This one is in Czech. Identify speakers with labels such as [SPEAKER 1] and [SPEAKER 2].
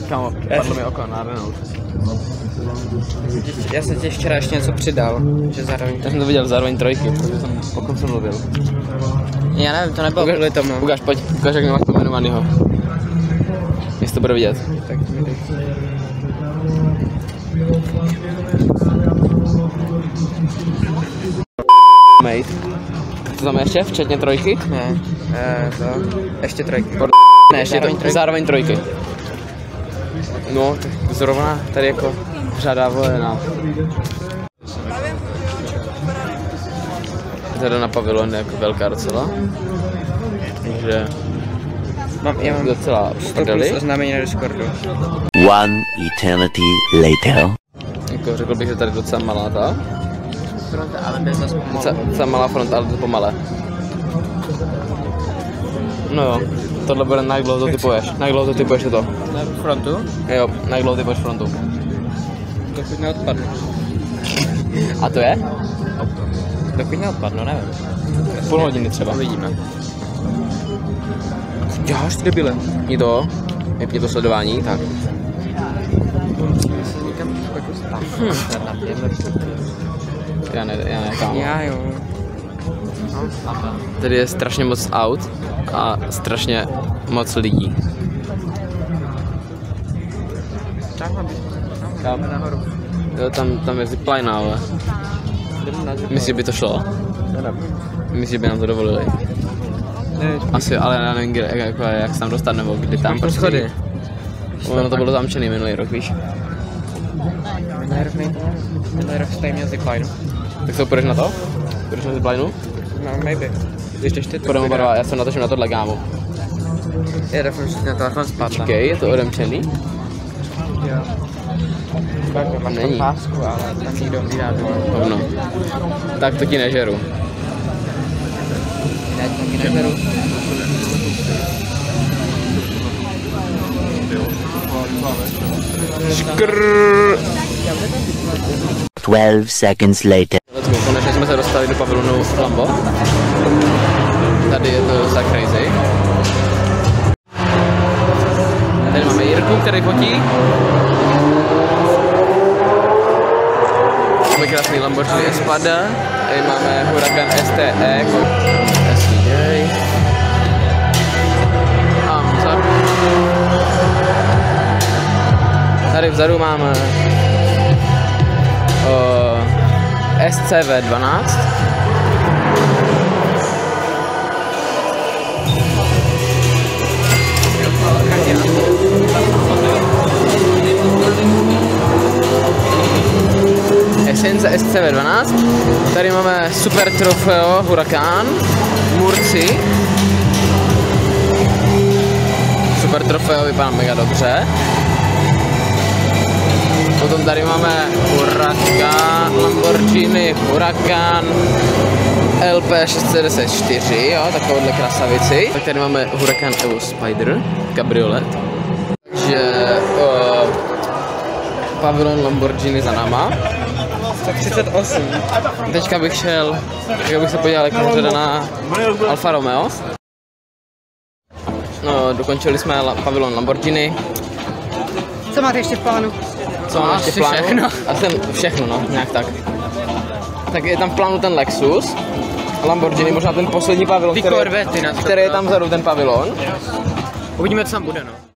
[SPEAKER 1] Kámo, padlo mi oko na Renault.
[SPEAKER 2] Já jsem ti včera ještě něco přidal, že zároveň...
[SPEAKER 1] Já jsem to viděl, zároveň trojky, protože jsem, o kom jsem mluvil.
[SPEAKER 2] Já nevím, to nebylo kvůli tomu.
[SPEAKER 1] Ukáž, pojď, ukáž, jak nemáš pojmenovanýho. Jestli to bude vidět.
[SPEAKER 2] Tak mi dej.
[SPEAKER 1] Mate. Co tam ještě? Včetně trojky?
[SPEAKER 2] Ne, to... Ještě trojky.
[SPEAKER 1] Ne, ještě zároveň trojky. No, tak zrovna tady jako řada volená. Tady na pavilon je jako velká docela. Takže...
[SPEAKER 2] Já mám
[SPEAKER 1] docela prdeli.
[SPEAKER 2] oznámení na Discordu.
[SPEAKER 3] One eternity later.
[SPEAKER 1] Jako řekl bych, že tady docela malá ta.
[SPEAKER 2] Fronta, ale bez nás pomalu.
[SPEAKER 1] Docela malá fronta, ale to pomalé. No jo, tohle bude na jak dlouho to typuješ. Na jak dlouho to typuješ to?
[SPEAKER 2] Na frontu?
[SPEAKER 1] Jo, na jak dlouho typuješ frontu.
[SPEAKER 2] Dokud neodpadnu.
[SPEAKER 1] A to je?
[SPEAKER 2] Dokud neodpadnu, nevím.
[SPEAKER 1] Půl hodiny třeba.
[SPEAKER 2] Uvidíme.
[SPEAKER 1] Děláš ty debile. Vypni to sledování, tak. Já ne, kámo.
[SPEAKER 2] Já jo.
[SPEAKER 1] Tady je strašně moc aut a strašně moc lidí. Tam
[SPEAKER 2] nahoru.
[SPEAKER 1] Jo, tam je zipline, ale myslím, že by to šlo. Myslím, že by nám to dovolili. Asi, ale já nevím, jak se tam dostat, nebo kdy tam prostě.
[SPEAKER 2] Schody.
[SPEAKER 1] Ono to bylo zamčený minulý rok, víš.
[SPEAKER 2] Minulý rok jste měl zipline.
[SPEAKER 1] Tak to půjdeš na to? Půjdeš na ziplineu?
[SPEAKER 2] No, maybe. Ještě ty
[SPEAKER 1] Půjdeme oba dva, já se natočím na tohle, kámo.
[SPEAKER 2] Já doufám, že na telefon spadne.
[SPEAKER 1] Čekej, je to odemčený?
[SPEAKER 2] Jo. Tak, máš tam pásku, ale tam nikdo nedá dole.
[SPEAKER 1] Hovno. Tak to ti nežeru.
[SPEAKER 2] Já ti taky neberu.
[SPEAKER 1] Škrrrr.
[SPEAKER 3] 12 seconds later.
[SPEAKER 1] Konečně jsme se dostali do pavilonu Lambo. Tady je to docela crazy. Tady máme Jirku, který fotí. Máme krásný Lamborghini Espada. Tady máme Huracan STE. SVJ. A vzadu. Tady vzadu máme SCV12. Essenza SCV12. Tady máme Super Trofeo Huracan Murci. Super Trofeo vypadá mega dobře. Potom tady máme Huracan, Lamborghini Huracan LP610-4, jo, takovouhle krasavici. Tak tady máme Huracan Evo Spider, kabriolet. Takže pavilon Lamborghini za náma.
[SPEAKER 2] 138.
[SPEAKER 1] Teďka bych se podíval, jak řada na Alfa Romeo. No, dokončili jsme pavilon Lamborghini.
[SPEAKER 4] Co máte ještě v plánu?
[SPEAKER 1] Co mám ještě v plánu?
[SPEAKER 2] Všechno.
[SPEAKER 1] Všechno, no, nějak tak. Tak je tam v plánu ten Lexus, Lamborghini, možná ten poslední pavilon, který je tam vzadu, ten pavilon.
[SPEAKER 2] Uvidíme, co tam bude, no.